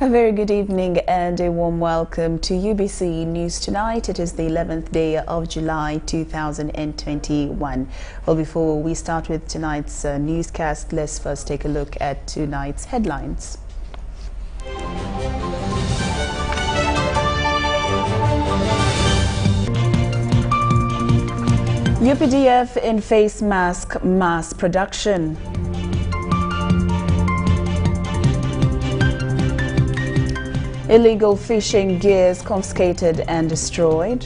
A very good evening and a warm welcome to UBC News Tonight. It is the 11th day of July 2021. Well, before we start with tonight's newscast, let's first take a look at tonight's headlines. UPDF in face mask mass production. Illegal fishing gears confiscated and destroyed.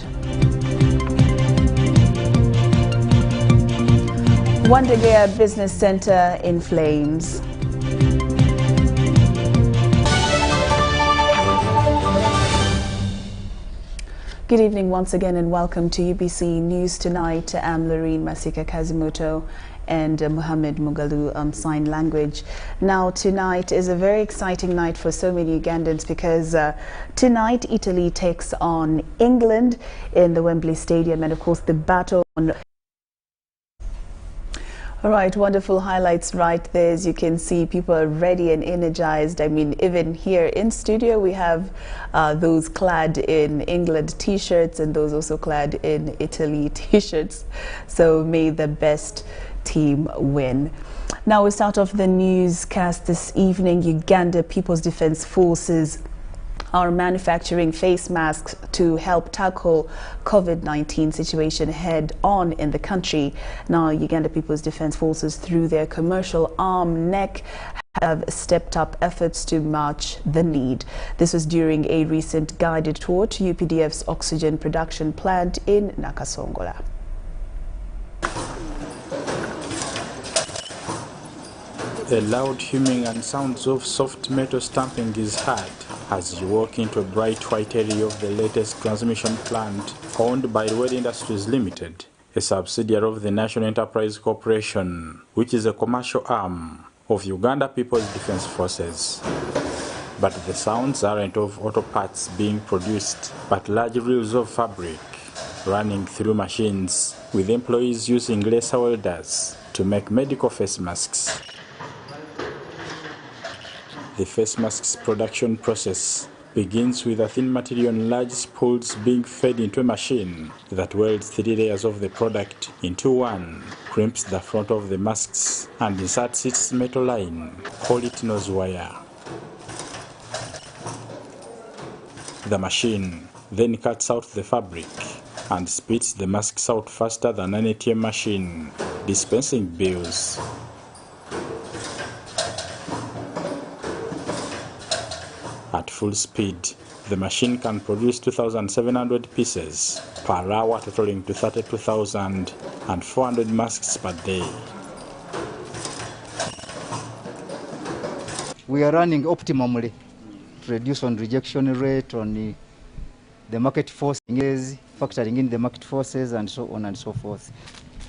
Wandegea Business Center in flames. Good evening once again and welcome to UBC News Tonight. I'm Lauryn Masika Kazimoto and Mohammed Mugalu on sign language. Now tonight is a very exciting night for so many Ugandans because tonight Italy takes on England in the Wembley Stadium, and of course the battle on. All right, wonderful highlights right there. As you can see, people are ready and energized. I mean, even here in studio, we have those clad in England t-shirts and those also clad in Italy t-shirts. So may the best team win. Now we start off the newscast this evening. Uganda People's Defense Forces are manufacturing face masks to help tackle COVID-19 situation head on in the country. Now, Uganda People's Defense Forces, through their commercial arm NEC, have stepped up efforts to match the need. This was during a recent guided tour to UPDF's oxygen production plant in Nakasongola. The loud humming and sounds of soft metal stamping is heard as you walk into a bright white area of the latest transmission plant owned by World Industries Limited, a subsidiary of the National Enterprise Corporation, which is a commercial arm of Uganda People's Defense Forces. But the sounds aren't of auto parts being produced, but large reels of fabric running through machines, with employees using laser welders to make medical face masks. The face masks production process begins with a thin material on large spools being fed into a machine that welds 3 layers of the product into one, crimps the front of the masks, and inserts its metal line, call it nose wire. The machine then cuts out the fabric and spits the masks out faster than an ATM machine, dispensing bills. At full speed, the machine can produce 2,700 pieces per hour, totaling to 32,400 masks per day. We are running optimally to reduce on rejection rate, on the market forces, factoring in the market forces, and so on and so forth.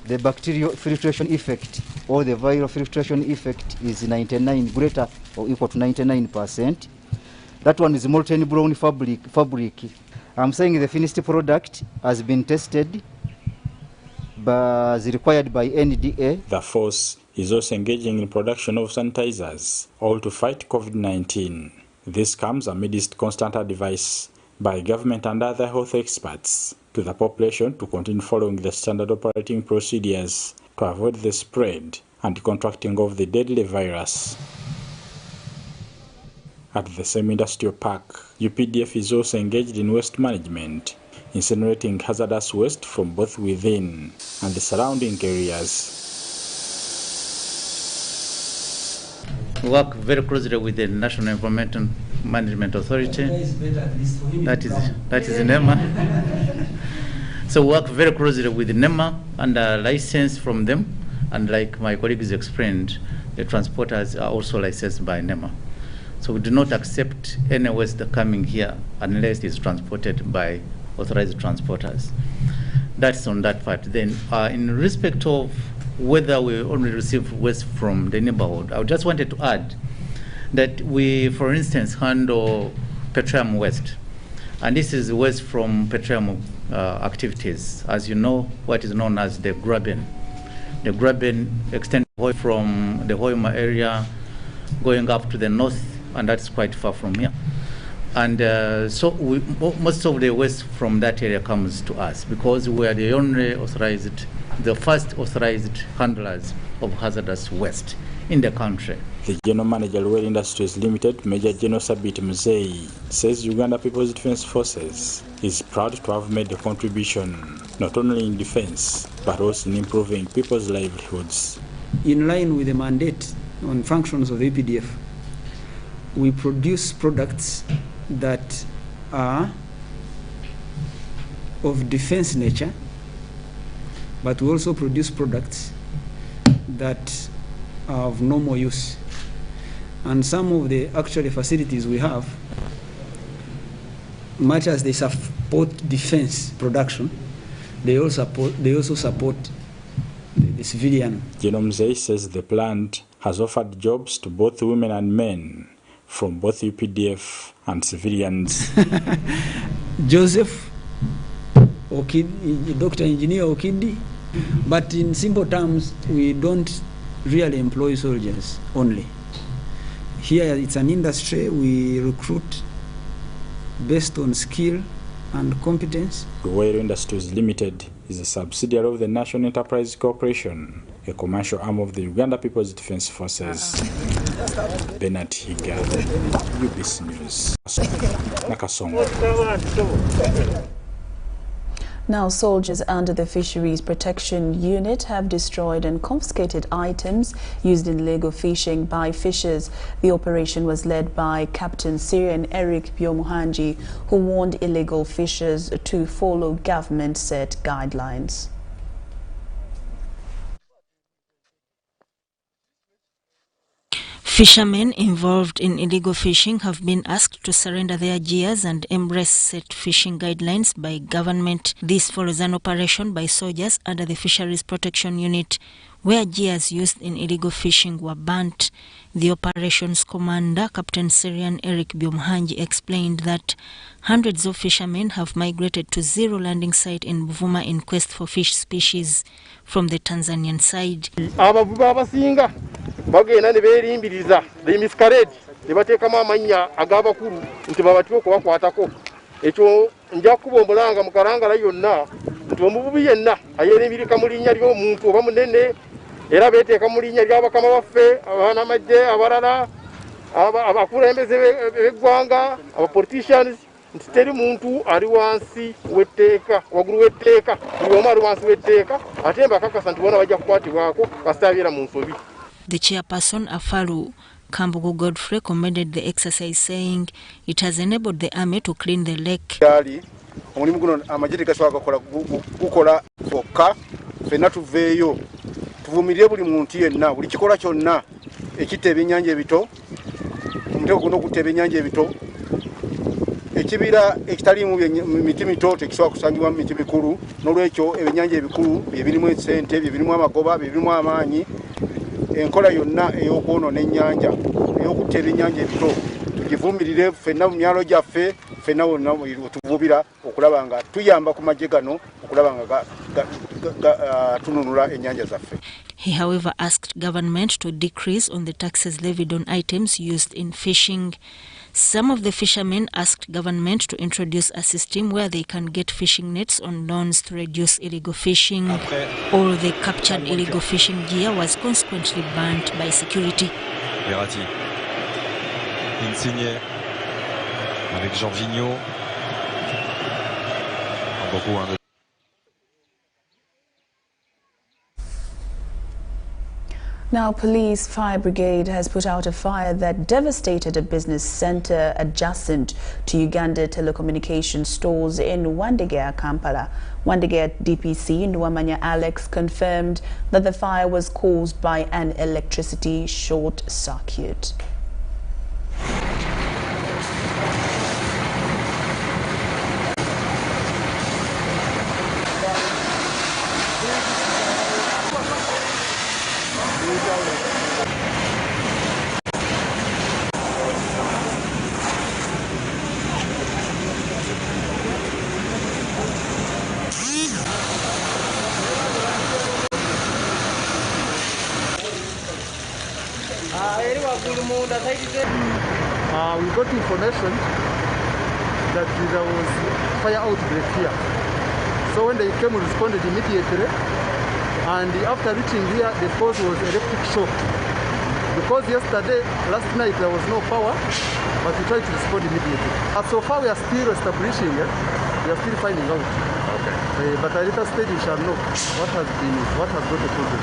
The bacterial filtration effect or the viral filtration effect is 99, greater or equal to 99%. That one is molten brown fabric. I'm saying the finished product has been tested as required by NDA. The force is also engaging in production of sanitizers, all to fight COVID-19. This comes amidst constant advice by government and other health experts to the population to continue following the standard operating procedures to avoid the spread and contracting of the deadly virus. At the same industrial park, UPDF is also engaged in waste management, incinerating hazardous waste from both within and the surrounding areas. We work very closely with the National Environmental Management Authority, that is NEMA. So we work very closely with NEMA and a license from them, and like my colleagues explained, the transporters are also licensed by NEMA. So we do not accept any waste coming here unless it's transported by authorized transporters. That's on that part. Then in respect of whether we only receive waste from the neighborhood, I just wanted to add that we, for instance, handle petroleum waste. And this is waste from petroleum activities. As you know, what is known as the graben. The graben extends from the Hoima area going up to the north, and that's quite far from here. And so most of the waste from that area comes to us because we are the only authorized, the first authorized handlers of hazardous waste in the country. The General Manager, Lauryn Industries Limited, Major General Sabit Muzei, says Uganda People's Defence Forces is proud to have made a contribution not only in defence but also in improving people's livelihoods. In line with the mandate on functions of the EPDF, we produce products that are of defense nature, but we also produce products that are of normal use. And some of the actual facilities we have, much as they support defense production, they also support the civilian. General Muzei says the plant has offered jobs to both women and men from both UPDF and civilians. Joseph, Dr. Engineer Okidi, but in simple terms, we don't really employ soldiers only. Here it's an industry, we recruit based on skill and competence. Lauryn Industries Limited is a subsidiary of the National Enterprise Corporation, a commercial arm of the Uganda People's Defence Forces. Bernard Higa, UBC News, Nakasongo. Now, soldiers under the Fisheries Protection Unit have destroyed and confiscated items used in illegal fishing by fishers. The operation was led by Captain Syrian Eric Byomuhanji, who warned illegal fishers to follow government-set guidelines. Fishermen involved in illegal fishing have been asked to surrender their gears and embrace set fishing guidelines by government. This follows an operation by soldiers under the Fisheries Protection Unit where gears used in illegal fishing were burnt. The operations commander, Captain Syrian Eric Byomhanji, explained that hundreds of fishermen have migrated to Zero Landing Site in Buvuma in quest for fish species from the Tanzanian side. Bagenda ne beerimbiriza the miscarriage ne bateekamu amannya ag'abakulu nti babatiwe okubakwatako. Ekyo nja kubombulanga mu Kalangala yonna nti omuvubi yenna ayeerimbirika mu linnya ly'omuntu oba munene era beeteeka mu linnya ly'abakama baffe abanamagye abalala abakulembeze b'eggwanga abapoliticians nti teri muntu ali wansi w'etteeka waggulu w'etteeka buli omu ali wansi w'etteeka ate mbakakasa nti bona bajja kukwatibwako kasita abeera mu nsobi. The chairperson, Afalu Kambugu Godfrey, commended the exercise, saying it has enabled the army to clean the lake. Omulimu guno amagye tegasobola gukola gwokka, ffenna tuveeyo tuvumirire buli muntu yenna buli kikola kyonna ekitta ebyennyanja ebito omutego guno okutta ebyennyanja ebito ekibira ekitalimu miti mito tekisobola kusangibwa mu miti mikulu n'olwekyo ebyennyanja ebikulu bye birimu ensente bye birimu amagoba bye birimu amaanyi enkola yonna ey'okwonoona ennyanja ey'okutta ebyennyanja ebito tugivumirire ffenna mu myalo gyaffe ffenna wonna tuvubira okulaba nga tuyamba ku magye gano okulaba nga tununula ennyanja zaffe. He, however, asked government to decrease on the taxes levied on items used in fishing. Some of the fishermen asked government to introduce a system where they can get fishing nets on loans to reduce illegal fishing. All the captured illegal fishing gear was consequently burnt by security. Verratti. Insigne avec Jorginho. Beaucoup Now, police fire brigade has put out a fire that devastated a business center adjacent to Uganda telecommunication stores in Wandegea, Kampala. Wandegea DPC Nwamanya Alex confirmed that the fire was caused by an electricity short circuit. We got information that there was fire outbreak here. So when they came, we responded immediately, and after reaching here, the cause was electric shock. Because yesterday, last night, there was no power, but we tried to respond immediately. So far, we are still establishing it. We are still finding out. Okay. But at a later stage, we shall know what has got the problem.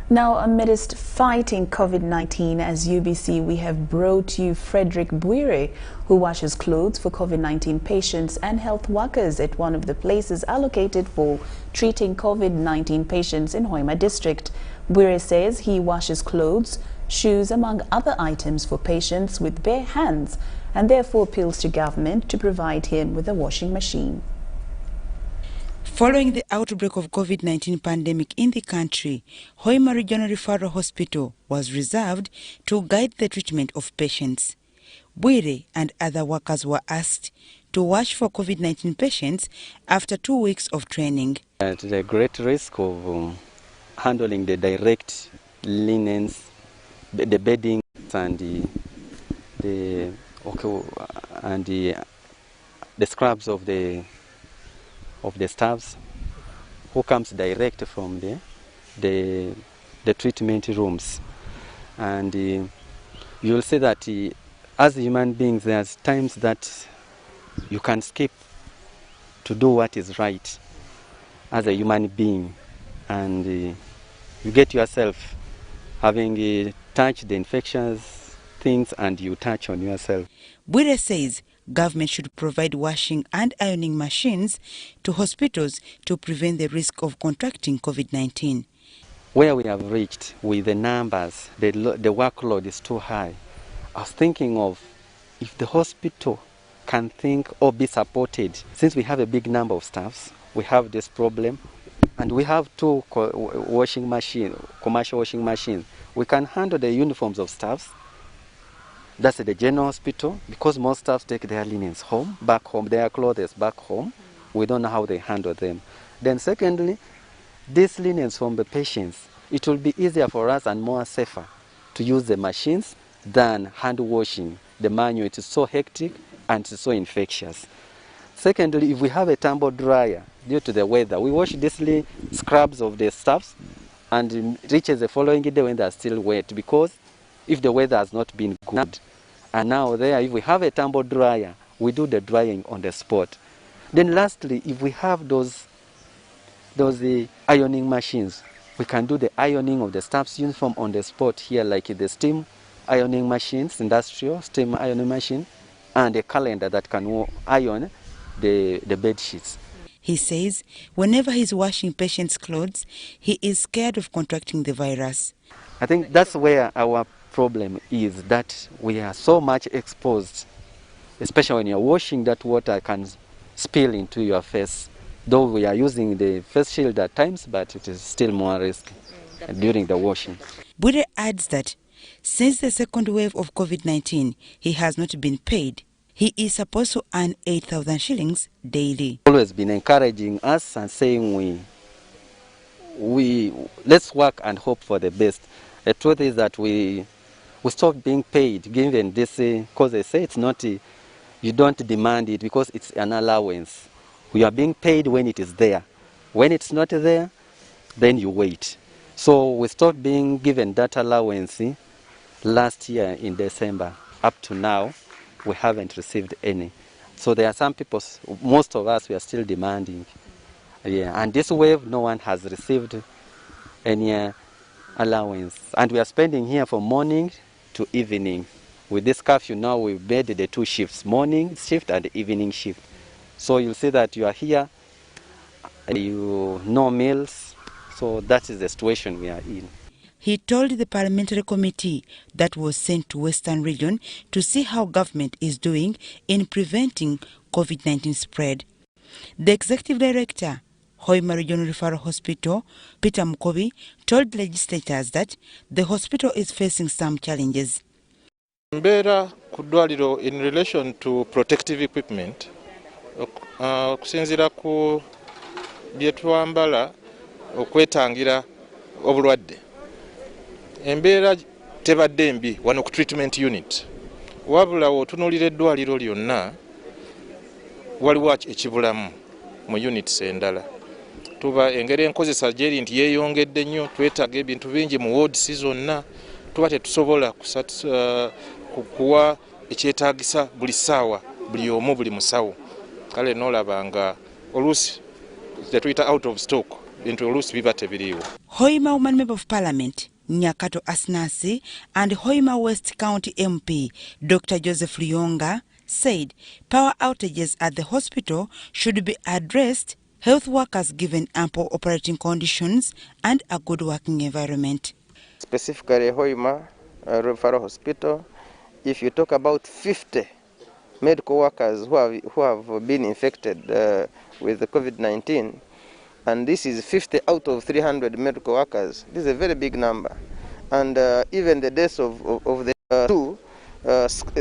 Now, amidst fighting COVID-19 as UBC, we have brought you Frederick Bwire, who washes clothes for COVID-19 patients and health workers at one of the places allocated for treating COVID-19 patients in Hoima District. Bwire says he washes clothes, shoes, among other items for patients with bare hands, and therefore appeals to government to provide him with a washing machine. Following the outbreak of COVID-19 pandemic in the country, Hoima Regional Referral Hospital was reserved to guide the treatment of patients. Bwire and other workers were asked to wash for COVID-19 patients after 2 weeks of training. At the great risk of handling the direct linens, the bedding and the scrubs of the staffs who comes direct from the treatment rooms. And you'll see that as human beings, there's times that you can skip to do what is right as a human being, and you get yourself having touched the infectious things and you touch on yourself. Bwire says government should provide washing and ironing machines to hospitals to prevent the risk of contracting COVID-19. Where we have reached with the numbers, the workload is too high. I was thinking of if the hospital can think or be supported. Since we have a big number of staffs, we have this problem, and we have 2 washing machines, commercial washing machines. We can handle the uniforms of staffs. That's at the general hospital, because most staff take their linens home, back home, their clothes back home. We don't know how they handle them. Then secondly, these linens from the patients, it will be easier for us and more safer to use the machines than hand washing. The manual, it is so hectic and it's so infectious. Secondly, if we have a tumble dryer, due to the weather, we wash these scrubs of the staffs and it reaches the following day when they are still wet, because if the weather has not been good. And now there, if we have a tumble dryer, we do the drying on the spot. Then lastly, if we have those ironing machines, we can do the ironing of the staff's uniform on the spot here, like the steam ironing machines, industrial steam ironing machine, and a calendar that can iron the bed sheets. He says whenever he's washing patients' clothes, he is scared of contracting the virus. I think that's where our problem is, that we are so much exposed, especially when you're washing, that water can spill into your face. Though we are using the face shield at times, but it is still more risk during the washing. Bwire adds that since the second wave of COVID-19, he has not been paid. He is supposed to earn 8,000 shillings daily. Always been encouraging us and saying let's work and hope for the best. The truth is that we stopped being paid, given this, because they say it's not, you don't demand it because it's an allowance. We are being paid when it is there. When it's not there, then you wait. So we stopped being given that allowance last year in December. Up to now, we haven't received any. So there are some people, most of us, we are still demanding. Yeah, and this wave, no one has received any allowance. And we are spending here from morning to evening. With this curfew now, we've made the 2 shifts, morning shift and evening shift. So you'll see that you are here, no meals. So that is the situation we are in. He told the parliamentary committee that was sent to Western Region to see how government is doing in preventing COVID-19 spread. The executive director, Hoima Regional Referral Hospital, Peter Mukobi, told legislators that the hospital is facing some challenges. In relation to protective equipment, okusinzira ku bye twambala okwetangira obulwadde, embeera tebadde mbi wano ku treatment unit, wabula otunuulira eddwaliro lyonna waliwo ekibulamu mu units endala. Tuba engeri enkozesa gyeri nti yeeyongedde nnyo, twetaaga ebintu bingi mu wards zonna, tuba tetusobola kuwa ekyetaagisa buli ssaawa buli omu buli musawo. Kale n'olaba nga oluusi tetuyita out of stock, bintu oluusi biba tebiriiwo. Hoima Woman Member of Parliament Nyakato Asnasi and Hoima West County MP Dr. Joseph Lyonga said power outages at the hospital should be addressed, health workers given ample operating conditions and a good working environment. Specifically Hoima Referral Hospital, if you talk about 50 medical workers who have been infected with the COVID-19, and this is 50 out of 300 medical workers. This is a very big number. And even the deaths of the two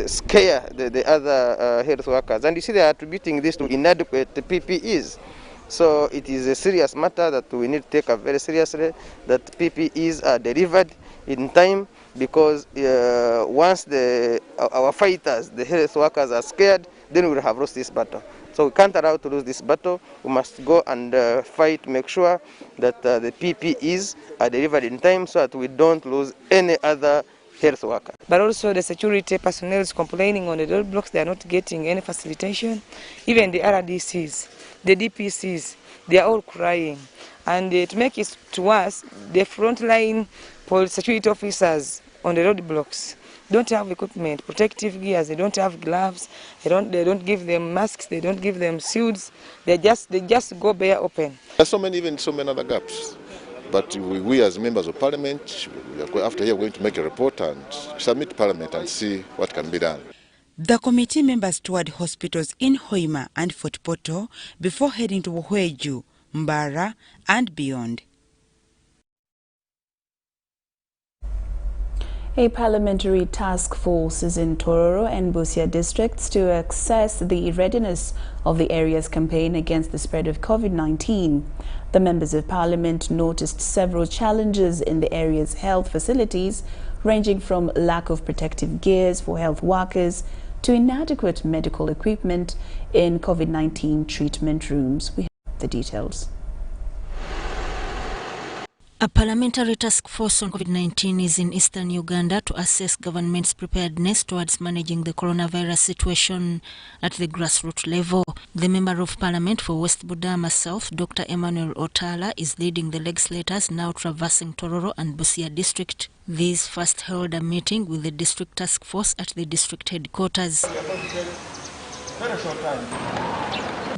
scare the other health workers. And you see, they are attributing this to inadequate PPEs. So it is a serious matter that we need to take up very seriously, that PPEs are delivered in time, because once our fighters, the health workers, are scared, then we'll have lost this battle. So we can't allow to lose this battle. We must go and fight, make sure that the PPEs are delivered in time so that we don't lose any other health worker. But also the security personnel is complaining on the roadblocks, they are not getting any facilitation. Even the RDCs, the DPCs, they are all crying. And to make it worse, the frontline security officers on the roadblocks don't have equipment, protective gears, they don't have gloves, they don't give them masks, they don't give them suits, they just go bare open. There's so many other gaps. But we as members of parliament, after here, we're going to make a report and submit to parliament and see what can be done. The committee members toured hospitals in Hoima and Fort Portal before heading to Wohweju, Mbara and beyond. A parliamentary task force is in Tororo and Busia districts to assess the readiness of the area's campaign against the spread of COVID-19. The members of parliament noticed several challenges in the area's health facilities, ranging from lack of protective gears for health workers to inadequate medical equipment in COVID-19 treatment rooms. We have the details. A parliamentary task force on COVID-19 is in eastern Uganda to assess government's preparedness towards managing the coronavirus situation at the grassroots level. The Member of Parliament for West Budama South, Dr. Emmanuel Otala, is leading the legislators now traversing Tororo and Busia district. These first held a meeting with the district task force at the district headquarters.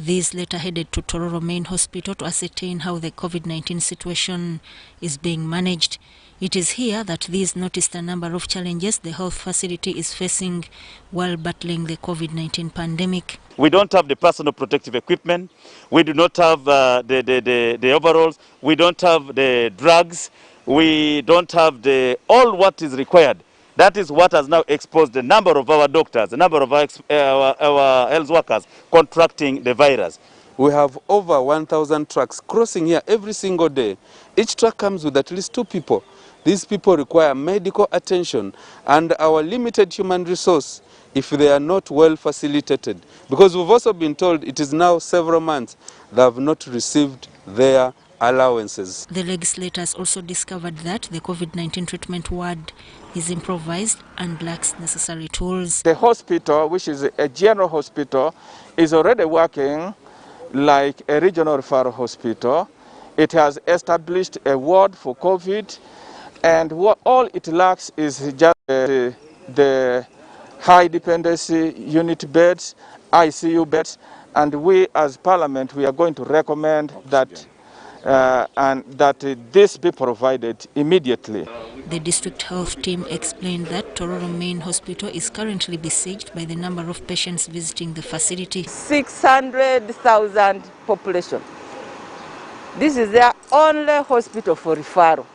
These later headed to Tororo Main Hospital to ascertain how the COVID-19 situation is being managed. It is here that these noticed a number of challenges the health facility is facing while battling the COVID-19 pandemic. We don't have the personal protective equipment, we do not have the overalls, we don't have the drugs, we don't have all what is required. That is what has now exposed the number of our doctors, the number of our health workers contracting the virus. We have over 1,000 trucks crossing here every single day. Each truck comes with at least 2 people. These people require medical attention and our limited human resource if they are not well facilitated. Because we've also been told it is now several months they have not received their allowances. The legislators also discovered that the COVID-19 treatment ward is improvised and lacks necessary tools. The hospital, which is a general hospital, is already working like a regional referral hospital. It has established a ward for COVID, and all it lacks is just the high dependency unit beds, ICU beds, and we as Parliament, we are going to recommend that this be provided immediately. The district health team explained that Tororo Main Hospital is currently besieged by the number of patients visiting the facility. 600,000 population. This is their only hospital for referral.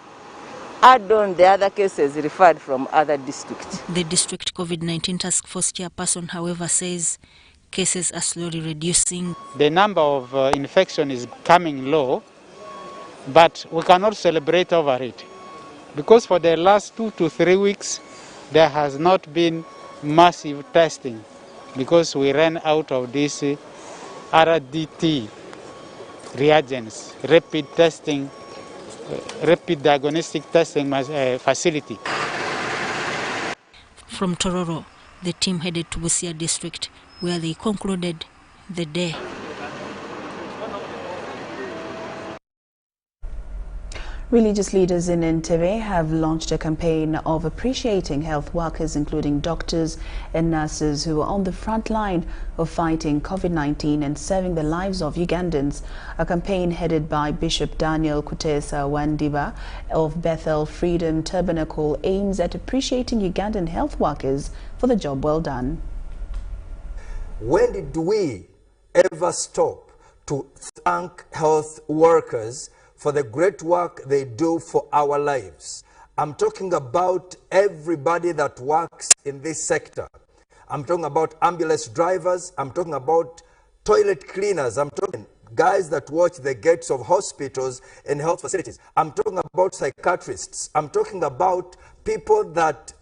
Add on the other cases referred from other districts. The district COVID-19 task force chairperson, however, says cases are slowly reducing. The number of infection is coming low, but we cannot celebrate over it. because for the last 2 to 3 weeks, there has not been massive testing because we ran out of these RDT reagents, rapid testing, rapid diagnostic testing facility. From Tororo, the team headed to Busia District, where they concluded the day. Religious leaders in Entebbe have launched a campaign of appreciating health workers, including doctors and nurses who are on the front line of fighting COVID-19 and saving the lives of Ugandans. A campaign headed by Bishop Daniel Kutesa Wandiba of Bethel Freedom Tabernacle aims at appreciating Ugandan health workers for the job well done. When did we ever stop to thank health workers for the great work they do for our lives? I'm talking about everybody that works in this sector. I'm talking about ambulance drivers. I'm talking about toilet cleaners. I'm talking guys that watch the gates of hospitals and health facilities. I'm talking about psychiatrists. I'm talking about people that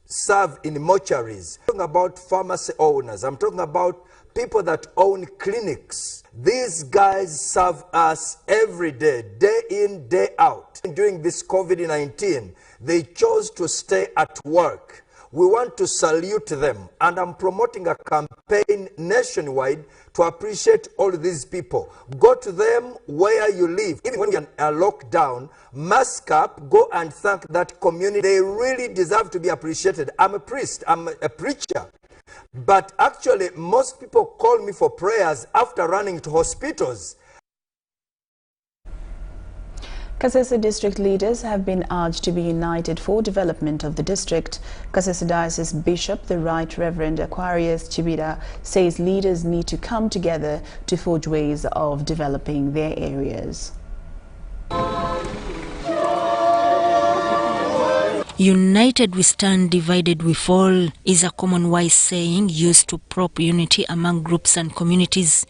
serve in mortuaries. I'm talking about pharmacy owners. I'm talking about people that own clinics. These guys serve us every day, day in, day out. During this COVID-19, they chose to stay at work. We want to salute them, and I'm promoting a campaign nationwide to appreciate all these people. Go to them where you live. Even when you're locked down, mask up, go and thank that community. They really deserve to be appreciated. I'm a priest, I'm a preacher. But actually, most people call me for prayers after running to hospitals. Kasese district leaders have been urged to be united for development of the district. Kasese Diocese Bishop, the Right Reverend Aquarius Chibida, says leaders need to come together to forge ways of developing their areas. United we stand, divided we fall is a common wise saying used to prop unity among groups and communities.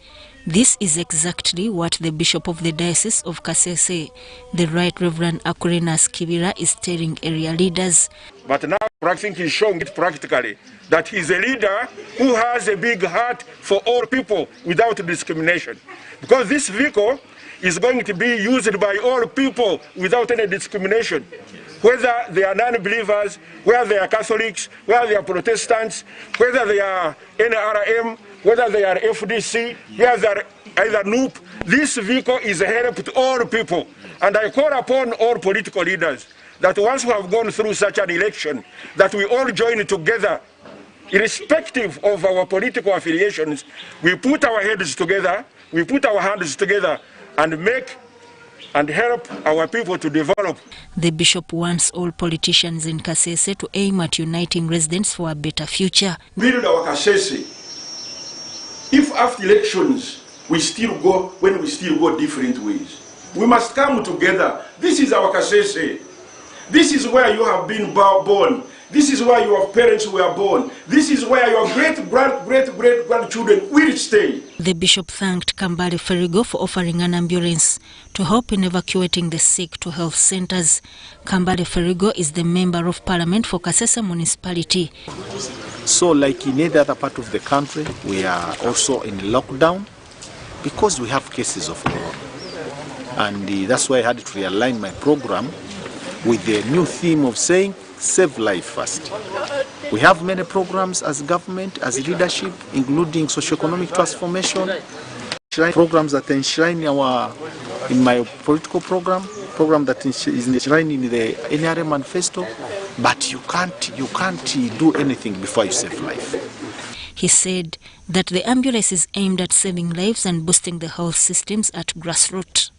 This is exactly what the Bishop of the Diocese of Kasese, the Right Reverend Aquarius Chibida, is telling area leaders. But now I think he's showing it practically, that he's a leader who has a big heart for all people without discrimination. Because this vehicle is going to be used by all people without any discrimination. Whether they are non-believers, whether they are Catholics, whether they are Protestants, whether they are NRM, whether they are FDC, whether they are either NUP, this vehicle is a help to all people. And I call upon all political leaders that once we have gone through such an election, that we all join together, irrespective of our political affiliations, we put our heads together, we put our hands together, and make and help our people to develop. The bishop wants all politicians in Kasese to aim at uniting residents for a better future. Build our Kasese. If after elections we still go different ways, we must come together. This is our Kasese. This is where you have been born. This is where your parents were born. This is where your great-grandchildren will stay. The bishop thanked Kambale Ferigo for offering an ambulance to help in evacuating the sick to health centers. Kambale Ferigo is the Member of Parliament for Kasese Municipality. So like in any other part of the country, we are also in lockdown because we have cases of corona. And that's why I had to realign my program with the new theme of saying, save life first. We have many programs as government, as leadership, including socio-economic transformation, programs that enshrine in my political program that is enshrined in the NRM manifesto, but you can't do anything before you save life. He said that the ambulance is aimed at saving lives and boosting the health systems at grassroots.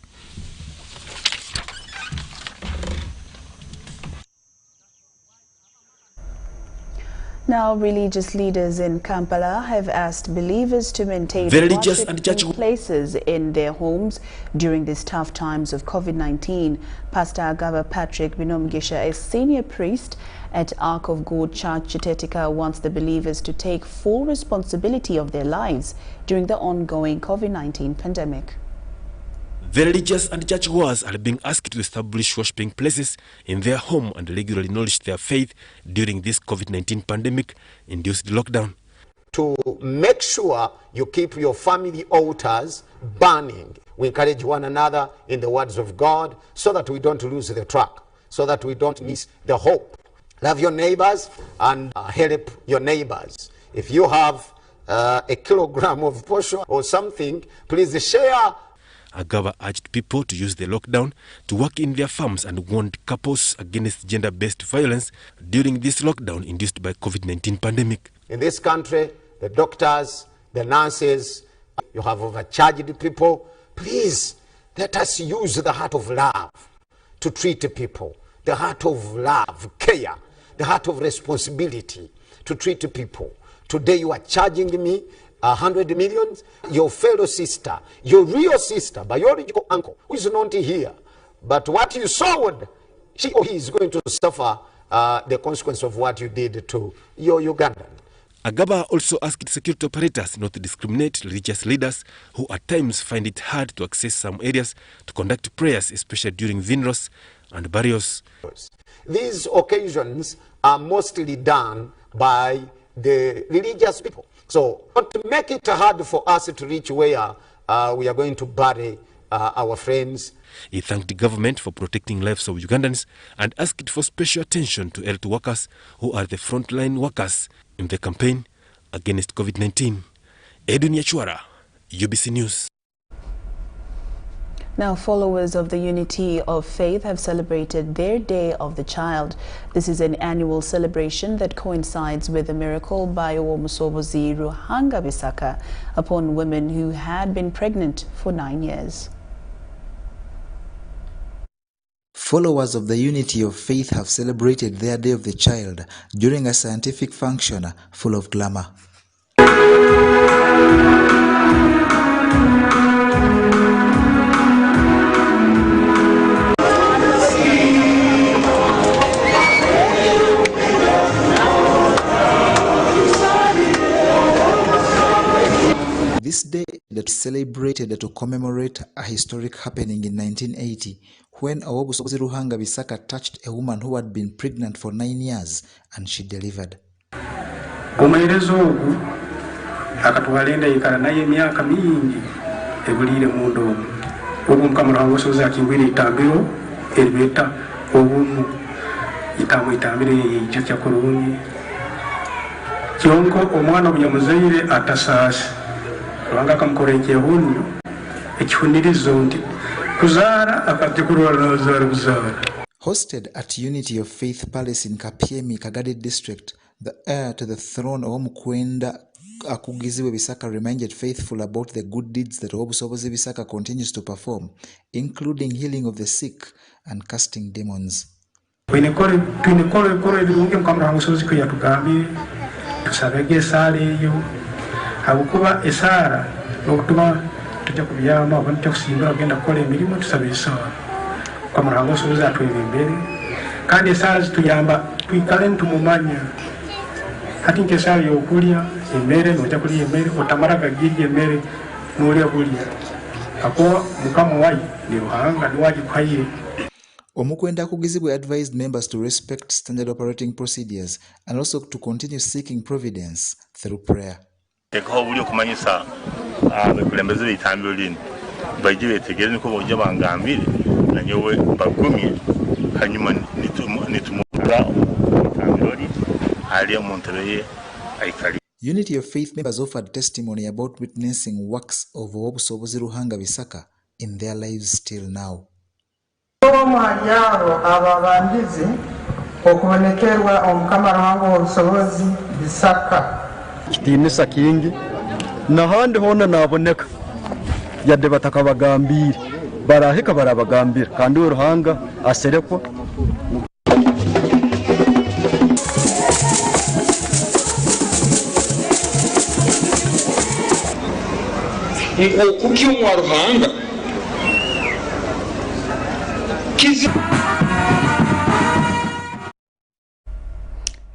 Now, religious leaders in Kampala have asked believers to maintain worship places in their homes during these tough times of COVID-19. Pastor Agaba Patrick Binomgisha, a senior priest at Ark of God Church Chitetika, wants the believers to take full responsibility of their lives during the ongoing COVID-19 pandemic. The religious and churchgoers are being asked to establish worshipping places in their home and regularly nourish their faith during this COVID-19 pandemic-induced lockdown. To make sure you keep your family altars burning. We encourage one another in the words of God so that we don't lose the track, so that we don't miss the hope. Love your neighbors and help your neighbors. If you have a kilogram of posho or something, please share. Agaba urged people to use the lockdown to work in their farms and warned couples against gender-based violence during this lockdown induced by COVID-19 pandemic. In this country, the doctors, the nurses, you have overcharged people. Please, let us use the heart of love to treat people. The heart of love, care, the heart of responsibility to treat people. Today you are charging me 100 million. Your fellow sister, your real sister, biological uncle, who is not here, but what you sowed, she or he is going to suffer the consequence of what you did to your Ugandan. Agaba also asked security operators not to discriminate religious leaders who at times find it hard to access some areas to conduct prayers, especially during funerals and burials. These occasions are mostly done by the religious people. So don't make it hard for us to reach where we are going to bury our friends. He thanked the government for protecting lives of Ugandans and asked for special attention to health workers who are the frontline workers in the campaign against COVID-19. Edwin Yachwara, UBC News. Now, followers of the Unity of Faith have celebrated their Day of the Child. This is an annual celebration that coincides with a miracle by Owomusobozi Ruhanga Bisaka upon women who had been pregnant for 9 years. Followers of the Unity of Faith have celebrated their Day of the Child during a scientific function full of glamour. This day that is celebrated to commemorate a historic happening in 1980 when Owomusobozi Ruhanga Bisaka touched a woman who had been pregnant for 9 years and she delivered. Omuherezo ogu akatwalenda yikala naye emyaka mingi ebulire mundu ogu Mukama Owomusobozi akimbwire itambiro eribeta obumu itambire y'ekyo kyakurungi kyonko omwana obunyamuzaire atasasi Ruhanga kamukoreye hunyo ekihunirizo nti kuzara akatekurwa kuzara. Hosted at Unity of Faith Palace in Kapiemi, Kagadi District, the heir to the throne Owomukwenda Akugiziwe Bisaka reminded faithful about the good deeds that Owomusobozi Bisaka continues to perform, including healing of the sick and casting demons. Twinekole ebirungi Mukama Owomusobozi kwe yatugambye tusabege esaala eyo habukuba esaala n'okutuma tujja kubyama abantu tekusinga bagenda kukola emirimu tusaba esaala Mukama Owomusobozi atwebembere kandi esaala zituyamba twikale ntumumanya ati nkesaala y'okulya emmere n'ojja kulya emmere otamala gagirya emmere n'olya bulya ako Mukama wayi ne Ruhanga niwagikwaire. Omukwenda Akugizibwe advised members to respect standard operating procedures and also to continue seeking providence through prayer. Tekahobuli okumanyisa abekulembeze bitambiro lino bajje betegere niko bojja bangambire nanyowe bagumye hanyuma nitumura bitambiro li ali omuntebeye aikali. Unity of Faith members offered testimony about witnessing works of Owomusobozi Ruhanga Bisaka in their lives still now. Omwanyaro ababandizi okubonekerwa Omukama Ruhanga Owomusobozi Bisaka kitinisa kingi nahandi hona naboneka yadde batakabagambire barahika barabagambira kandi Ruhanga aserekwa. okuki omwa Ruhanga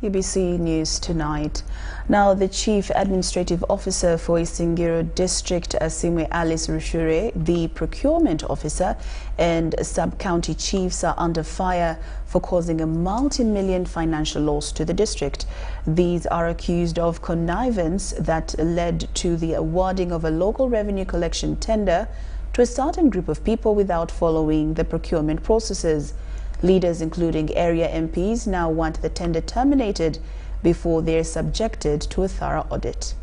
UBC News Tonight. Now, the Chief Administrative Officer for Isimbi District, Asimwe Alice Rushure, the Procurement Officer, and sub-county chiefs are under fire for causing a multi-million financial loss to the district. These are accused of connivance that led to the awarding of a local revenue collection tender to a certain group of people without following the procurement processes. Leaders, including area MPs, now want the tender terminated before they are subjected to a thorough audit.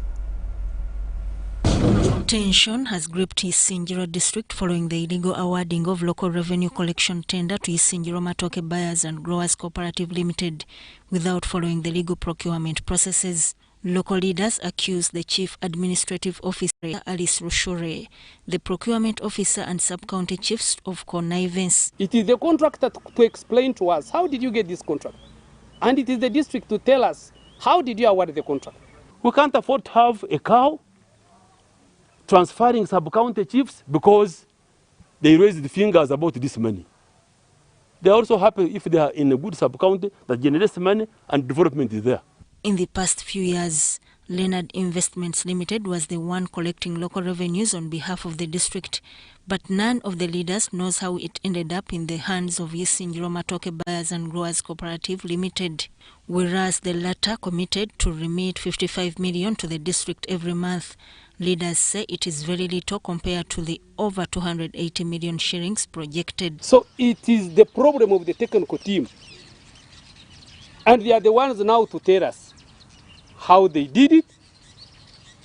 Tension has gripped Isimbi District following the illegal awarding of local revenue collection tender to Isimbi Matoke Buyers and Growers Cooperative Limited without following the legal procurement processes. Local leaders accuse the Chief Administrative Officer, Alice Rushure, the Procurement Officer and Sub-County Chiefs of connivance. It is the contractor to explain to us, how did you get this contract? And it is the district to tell us, how did you award the contract? We can't afford to have a cow transferring sub-county chiefs because they raised the fingers about this money. They are also happy if they are in a good sub-county that generates money and development is there. In the past few years, Leonard Investments Limited was the one collecting local revenues on behalf of the district, but none of the leaders knows how it ended up in the hands of Isimbi Matoke Buyers and Growers Cooperative Limited, whereas the latter committed to remit 55 million to the district every month. Leaders say it is very little compared to the over 280 million shillings projected. So it is the problem of the technical team. And they are the ones now to tell us how they did it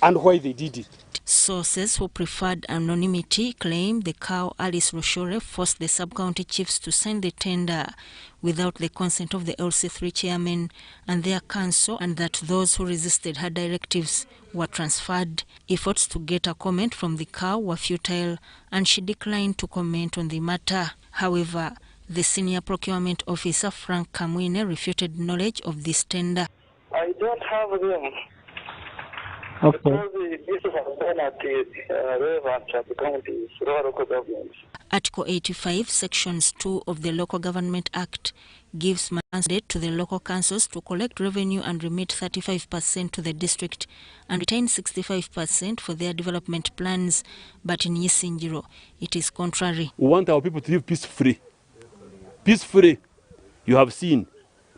and why they did it. Sources who preferred anonymity claim the cow Alice Rushure forced the sub-county chiefs to sign the tender without the consent of the LC3 chairman and their council, and that those who resisted her directives were transferred. Efforts to get a comment from the cow were futile, and she declined to comment on the matter. However, the senior procurement officer, Frank Kamwine, refuted knowledge of this tender. I don't have them. Okay. Because this was done at the relevant counties, local governments. Article 85, Sections 2 of the Local Government Act gives mandate to the local councils to collect revenue and remit 35% to the district and retain 65% for their development plans. But in Isimbi, it is contrary. We want our people to live peace-free. Peace-free, you have seen.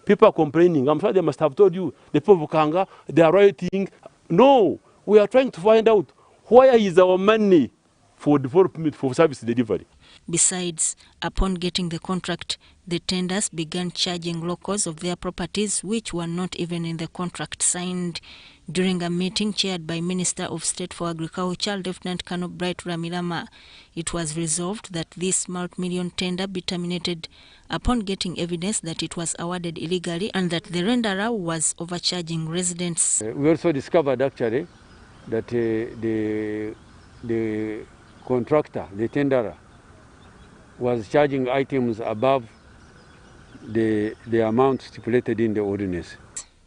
People are complaining. I'm sure they must have told you, the people of Kanga, they are rioting. No, we are trying to find out where is our money for development, for service delivery. Besides, upon getting the contract, the tenders began charging locals of their properties which were not even in the contract signed. During a meeting chaired by Minister of State for Agriculture, Lieutenant Colonel Bright Ramilama, it was resolved that this multi-million tender be terminated upon getting evidence that it was awarded illegally and that the renderer was overcharging residents. We also discovered actually that the contractor, the tenderer, was charging items above the amount stipulated in the ordinance.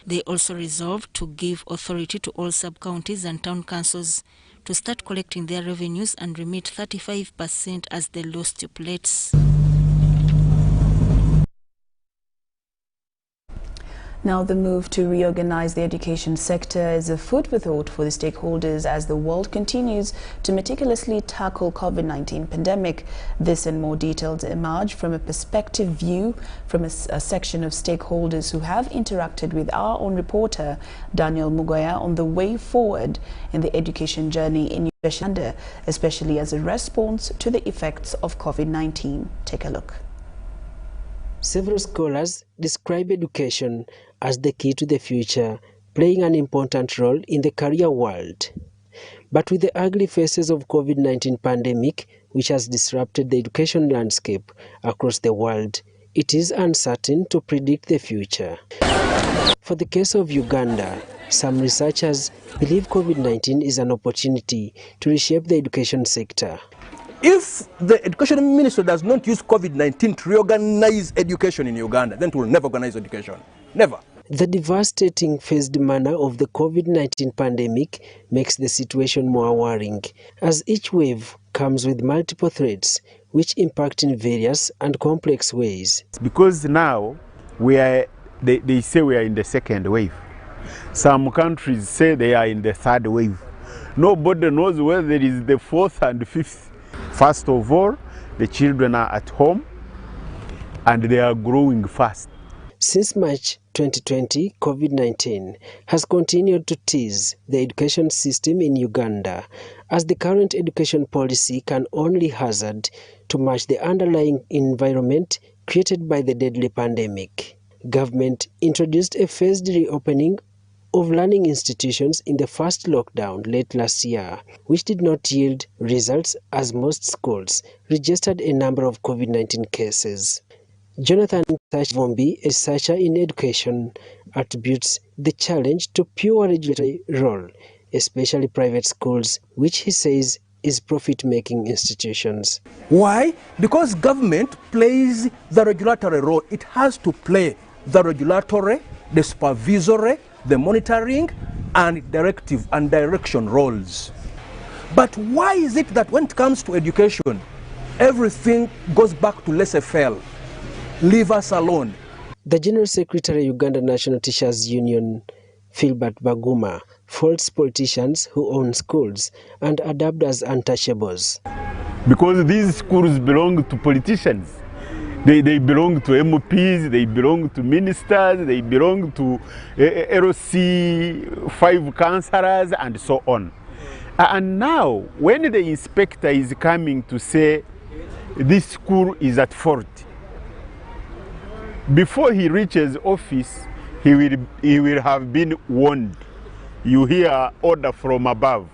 They also resolved to give authority to all sub-counties and town councils to start collecting their revenues and remit 35% as the law stipulates. Now, the move to reorganize the education sector is a food for thought for the stakeholders as the world continues to meticulously tackle COVID-19 pandemic. This and more details emerge from a perspective view from a section of stakeholders who have interacted with our own reporter, Daniel Mugoya, on the way forward in the education journey in Uganda, especially as a response to the effects of COVID-19. Take a look. Several scholars describe education as the key to the future, playing an important role in the career world. But with the ugly faces of COVID-19 pandemic, which has disrupted the education landscape across the world, it is uncertain to predict the future. For the case of Uganda, some researchers believe COVID-19 is an opportunity to reshape the education sector. If the education minister does not use COVID-19 to reorganize education in Uganda, then it will never organize education. Never. The devastating phased manner of the COVID-19 pandemic makes the situation more worrying, as each wave comes with multiple threats which impact in various and complex ways. Because now we are they say we are in the second wave. Some countries say they are in the third wave. Nobody knows whether it is the fourth and fifth. First of all, the children are at home and they are growing fast. Since March 2020, COVID-19 has continued to tease the education system in Uganda, as the current education policy can only hazard to match the underlying environment created by the deadly pandemic. Government introduced a phased reopening of learning institutions in the first lockdown late last year, which did not yield results as most schools registered a number of COVID-19 cases. Jonathan Vombi, a researcher in education, attributes the challenge to pure regulatory role, especially private schools, which he says is profit-making institutions. Why? Because government plays the regulatory role. It has to play the regulatory, the supervisory, the monitoring, and directive and direction roles. But why is it that when it comes to education, everything goes back to laissez-faire? Leave us alone. The General Secretary, Uganda National Teachers Union, Philbert Baguma, faults politicians who own schools and are dubbed as untouchables. Because these schools belong to politicians. They belong to MPs, they belong to ministers, they belong to LC 5 councillors and so on. And now, when the inspector is coming to say this school is at fault, before he reaches office, he will have been warned. You hear order from above.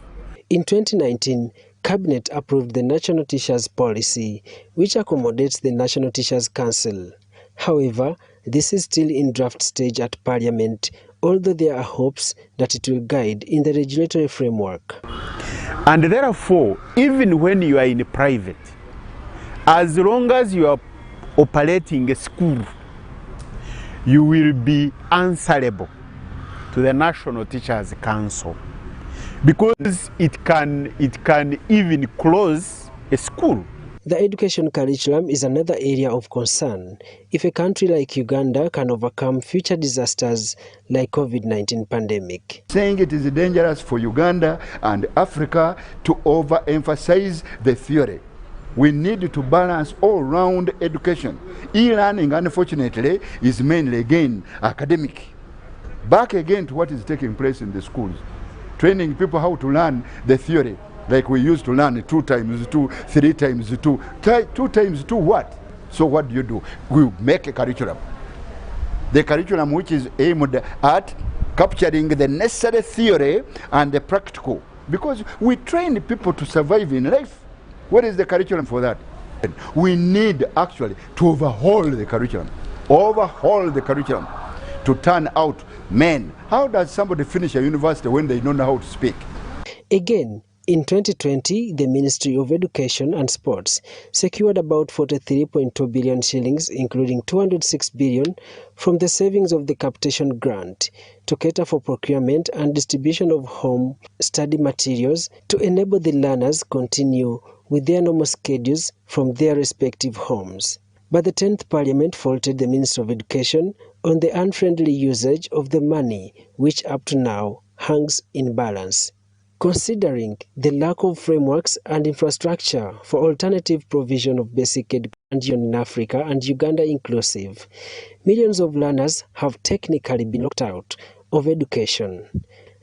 In 2019, Cabinet approved the National Teachers Policy, which accommodates the National Teachers Council. However, this is still in draft stage at Parliament, although there are hopes that it will guide in the regulatory framework. And therefore, even when you are in private, as long as you are operating a school, you will be answerable to the National Teachers Council, because it can even close a school. The education curriculum is another area of concern if a country like Uganda can overcome future disasters like COVID-19 pandemic. Saying it is dangerous for Uganda and Africa to overemphasize the theory. We need to balance all-round education. E-learning, unfortunately, is mainly, again, academic. Back again to what is taking place in the schools. Training people how to learn the theory, like we used to learn 2 times 2, 3 times 2. 2 times 2 what? So what do? We make a curriculum. The curriculum which is aimed at capturing the necessary theory and the practical. Because we train people to survive in life. What is the curriculum for that? We need actually to overhaul the curriculum. Overhaul the curriculum to turn out men. How does somebody finish a university when they don't know how to speak? Again, in 2020, the Ministry of Education and Sports secured about 43.2 billion shillings, including 206 billion from the savings of the capitation grant, to cater for procurement and distribution of home study materials to enable the learners continue with their normal schedules from their respective homes. But the 10th Parliament faulted the Minister of Education on the unfriendly usage of the money, which up to now hangs in balance. Considering the lack of frameworks and infrastructure for alternative provision of basic education in Africa and Uganda inclusive, millions of learners have technically been locked out of education.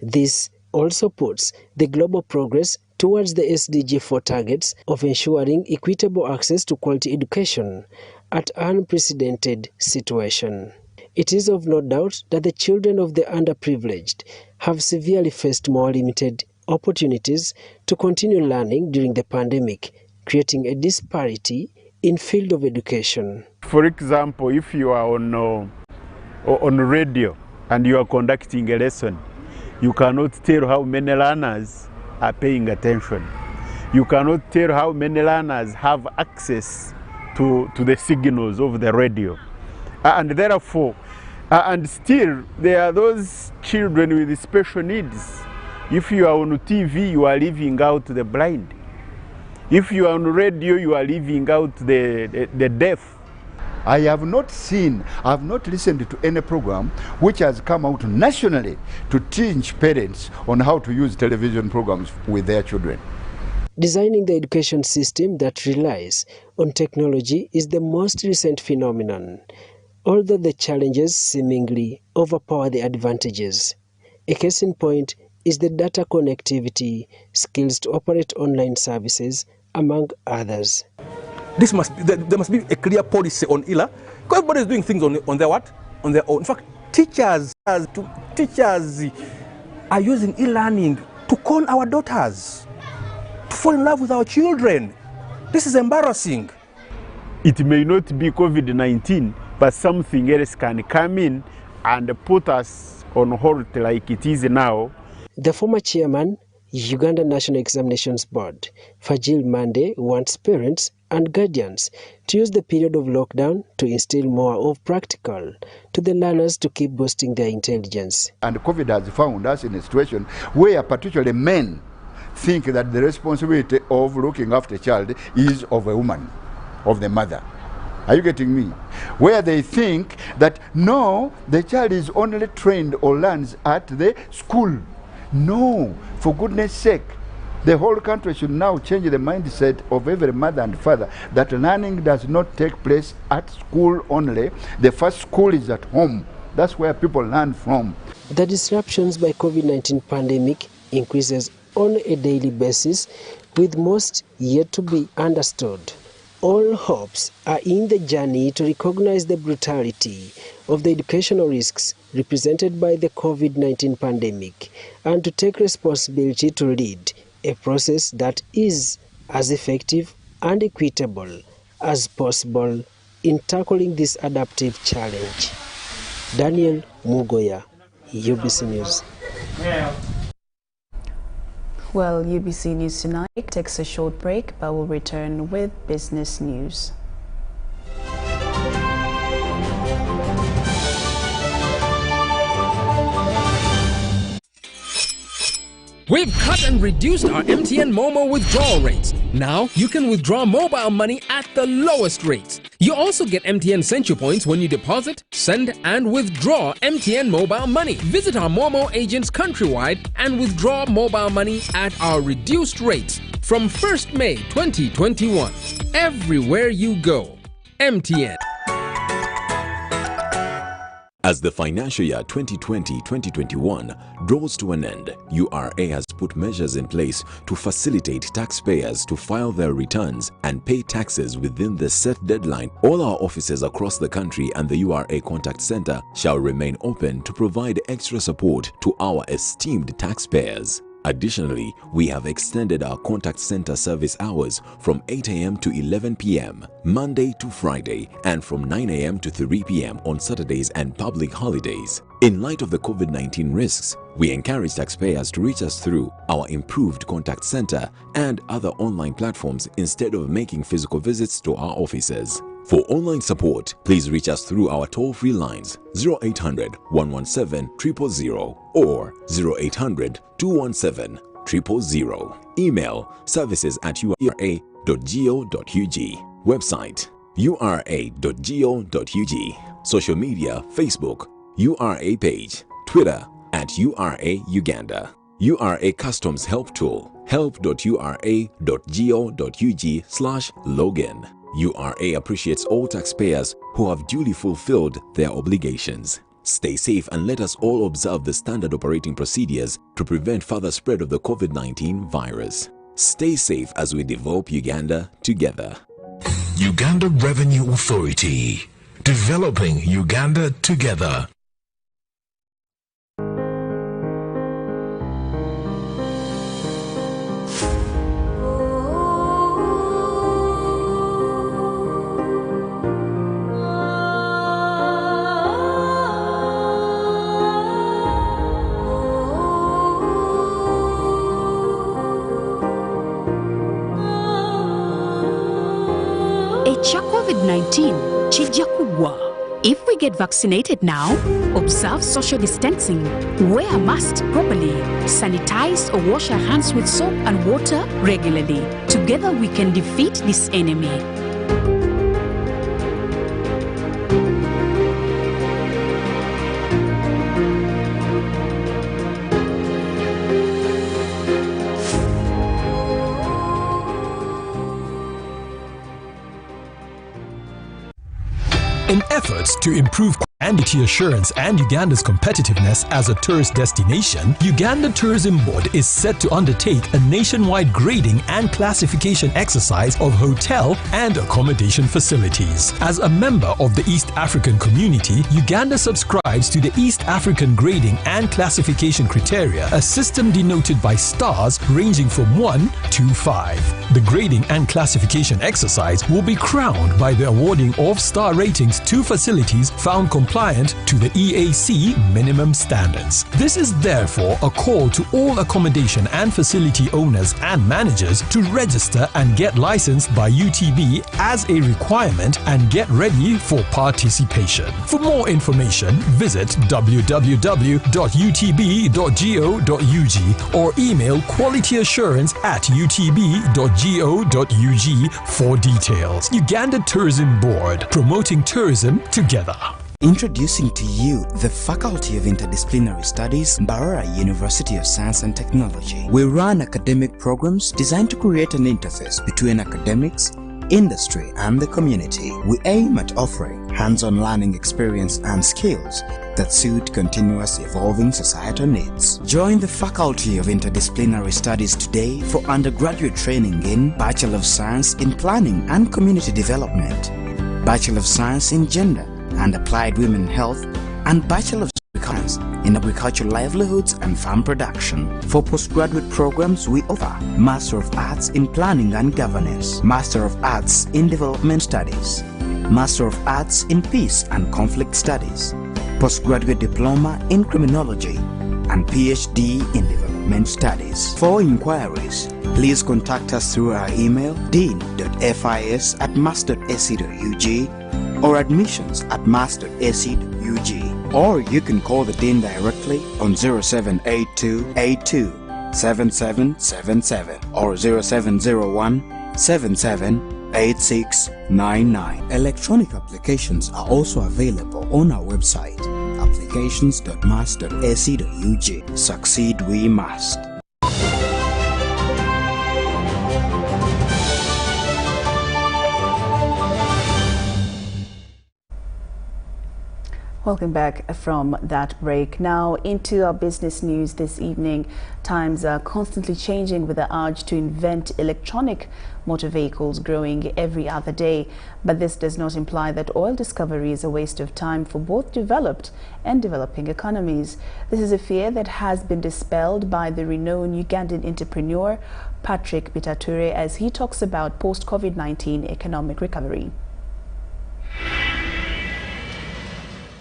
This also puts the global progress towards the SDG 4 targets of ensuring equitable access to quality education at an unprecedented situation. It is of no doubt that the children of the underprivileged have severely faced more limited opportunities to continue learning during the pandemic, creating a disparity in field of education. For example, if you are on radio and you are conducting a lesson, you cannot tell how many learners are paying attention. You cannot tell how many learners have access to the signals of the radio. And therefore, and still, there are those children with special needs. If you are on TV, you are leaving out the blind. If you are on radio, you are leaving out the deaf. I have not seen, I have not listened to any program which has come out nationally to teach parents on how to use television programs with their children. Designing the education system that relies on technology is the most recent phenomenon, although the challenges seemingly overpower the advantages. A case in point is the data connectivity, skills to operate online services, among others. This must be, there must be a clear policy on ELA, because everybody is doing things on their what? On their own. In fact, teachers are using e-learning to con our daughters, to fall in love with our children. This is embarrassing. It may not be COVID-19, but something else can come in and put us on hold like it is now. The former chairman, Uganda National Examinations Board, Fajil Mande, wants parents and guardians to use the period of lockdown to instill more of practical to the learners to keep boosting their intelligence. And COVID has found us in a situation where particularly men think that the responsibility of looking after a child is of a woman, of the mother. Are you getting me? Where they think that no, the child is only trained or learns at the school. No, for goodness sake. The whole country should now change the mindset of every mother and father that learning does not take place at school only. The first school is at home. That's where people learn from. The disruptions by COVID-19 pandemic increases on a daily basis, with most yet to be understood. All hopes are in the journey to recognize the brutality of the educational risks represented by the COVID-19 pandemic and to take responsibility to lead a process that is as effective and equitable as possible in tackling this adaptive challenge. Daniel Mugoya, UBC News. Well, UBC News Tonight takes a short break, but will return with business news. We've cut and reduced our MTN Momo withdrawal rates. Now you can withdraw mobile money at the lowest rates. You also get MTN Senchu points when you deposit, send, and withdraw MTN mobile money. Visit our Momo agents countrywide and withdraw mobile money at our reduced rates from 1st May 2021. Everywhere you go, MTN. As the financial year 2020-2021 draws to an end, URA has put measures in place to facilitate taxpayers to file their returns and pay taxes within the set deadline. All our offices across the country and the URA Contact Center shall remain open to provide extra support to our esteemed taxpayers. Additionally, we have extended our contact center service hours from 8 a.m. to 11 p.m. Monday to Friday and from 9 a.m. to 3 p.m. on Saturdays and public holidays. In light of the COVID-19 risks, we encourage taxpayers to reach us through our improved contact center and other online platforms instead of making physical visits to our offices. For online support, please reach us through our toll-free lines 0800 117 000 or 0800 217 000. Email services@ura.go.ug. Website ura.go.ug. Social media: Facebook, URA page, Twitter @URA Uganda. URA Customs Help Tool, help.ura.go.ug/login. URA appreciates all taxpayers who have duly fulfilled their obligations. Stay safe and let us all observe the standard operating procedures to prevent further spread of the COVID-19 virus. Stay safe as we develop Uganda together. Uganda Revenue Authority, developing Uganda together. COVID-19 chijja kugwa. If we get vaccinated now, observe social distancing, wear a mask properly, sanitize or wash our hands with soap and water regularly. Together we can defeat this enemy. To improve quality assurance and Uganda's competitiveness as a tourist destination, Uganda Tourism Board is set to undertake a nationwide grading and classification exercise of hotel and accommodation facilities. As a member of the East African community, Uganda subscribes to the East African Grading and Classification Criteria, a system denoted by stars ranging from 1 to 5. The grading and classification exercise will be crowned by the awarding of star ratings to facilities found compliant to the EAC minimum standards. This is therefore a call to all accommodation and facility owners and managers to register and get licensed by UTB as a requirement and get ready for participation. For more information, visit www.utb.go.ug or email qualityassurance@utb.go.ug for details. Uganda Tourism Board, promoting tourism together. Introducing to you the Faculty of Interdisciplinary Studies, Mbarara University of Science and Technology. We run academic programs designed to create an interface between academics, industry, and the community. We aim at offering hands-on learning experience and skills that suit continuous evolving societal needs. Join the Faculty of Interdisciplinary Studies today for undergraduate training in Bachelor of Science in Planning and Community Development, Bachelor of Science in Gender and Applied Women Health, and Bachelor of Science in Agricultural Livelihoods and Farm Production. For postgraduate programs, we offer Master of Arts in Planning and Governance, Master of Arts in Development Studies, Master of Arts in Peace and Conflict Studies, Postgraduate Diploma in Criminology, and PhD in Development Studies. For inquiries, please contact us through our email dean.fis@mass.ac.ug or admissions@mass.ac.ug, or you can call the Dean directly on 0782827777 or 0701778699. Electronic applications are also available on our website, applications.mass.ac.ug. Succeed we must. Welcome back from that break. Now into our business news this evening. Times are constantly changing with the urge to invent electronic motor vehicles growing every other day. But this does not imply that oil discovery is a waste of time for both developed and developing economies. This is a fear that has been dispelled by the renowned Ugandan entrepreneur Patrick Bitature as he talks about post-COVID-19 economic recovery.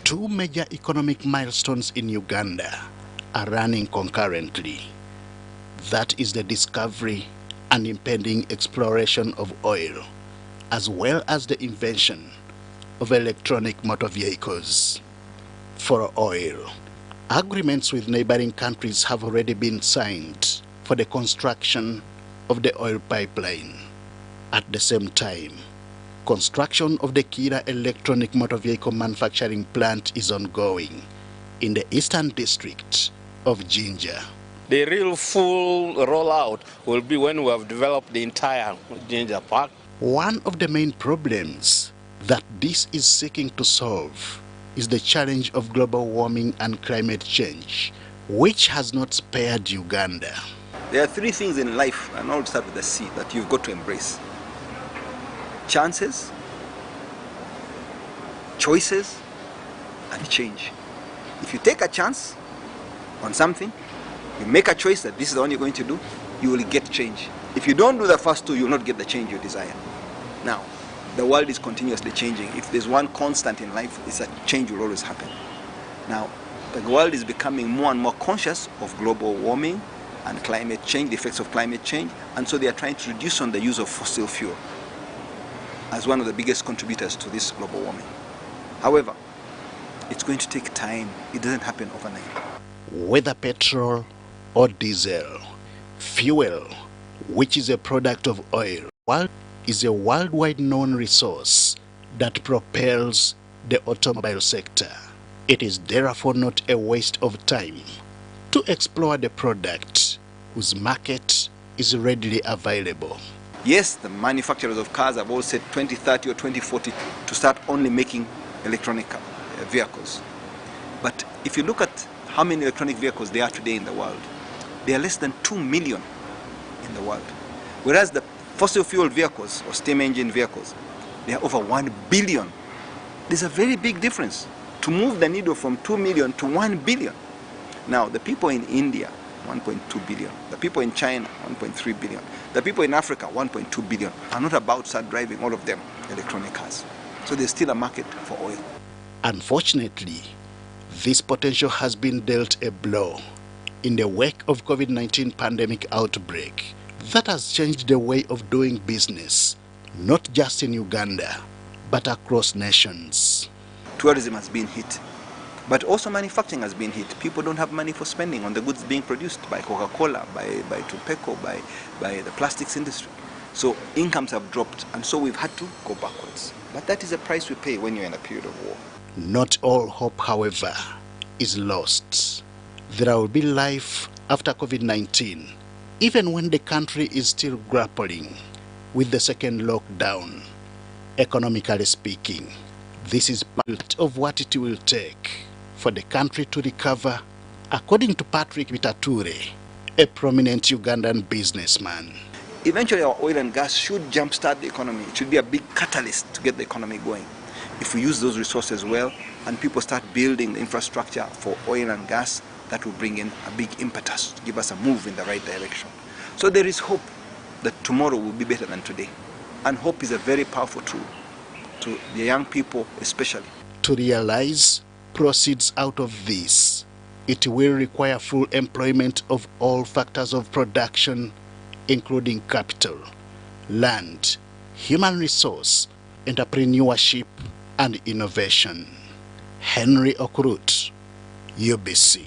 Two major economic milestones in Uganda are running concurrently. That is the discovery and impending exploration of oil, as well as the invention of electronic motor vehicles. For oil, agreements with neighboring countries have already been signed for the construction of the oil pipeline. At the same time, construction of the Kira electronic motor vehicle manufacturing plant is ongoing in the Eastern District of Jinja. The real full rollout will be when we have developed the entire Jinja Park. One of the main problems that this is seeking to solve is the challenge of global warming and climate change, which has not spared Uganda. There are three things in life, and I'll start with the C, that you've got to embrace. Chances, choices, and change. If you take a chance on something, you make a choice that this is the one you're going to do, you will get change. If you don't do the first two, you will not get the change you desire. Now, the world is continuously changing. If there's one constant in life, it's that change will always happen. Now, the world is becoming more and more conscious of global warming and climate change, the effects of climate change, and so they are trying to reduce on the use of fossil fuel as one of the biggest contributors to this global warming. However, it's going to take time. It doesn't happen overnight. Whether petrol or diesel, fuel, which is a product of oil, is a worldwide known resource that propels the automobile sector. It is therefore not a waste of time to explore the product whose market is readily available. Yes, the manufacturers of cars have all said 2030 or 2040 to start only making electronic cars. vehicles. But if you look at how many electronic vehicles there are today in the world, there are less than 2 million in the world. Whereas the fossil fuel vehicles or steam engine vehicles, there are over 1 billion. There's a very big difference to move the needle from 2 million to 1 billion. Now, the people in India, 1.2 billion. The people in China, 1.3 billion. The people in Africa, 1.2 billion, are not about to start driving all of them electronic cars. So there's still a market for oil. Unfortunately, this potential has been dealt a blow in the wake of COVID-19 pandemic outbreak that has changed the way of doing business, not just in Uganda, but across nations. Tourism has been hit, but also manufacturing has been hit. People don't have money for spending on the goods being produced by Coca-Cola, by Tupeko, by the plastics industry. So incomes have dropped, and so we've had to go backwards. But that is the price we pay when you're in a period of war. Not all hope, however, is lost. There will be life after COVID-19, even when the country is still grappling with the second lockdown. Economically speaking, this is part of what it will take for the country to recover, according to Patrick Bitature, a prominent Ugandan businessman. Eventually, our oil and gas should jumpstart the economy. It should be a big catalyst to get the economy going. If we use those resources well and people start building the infrastructure for oil and gas, that will bring in a big impetus to give us a move in the right direction. So there is hope that tomorrow will be better than today. And hope is a very powerful tool to the young people especially. To realize proceeds out of this, it will require full employment of all factors of production, including capital, land, human resource, entrepreneurship, and innovation. Henry Okurut, UBC.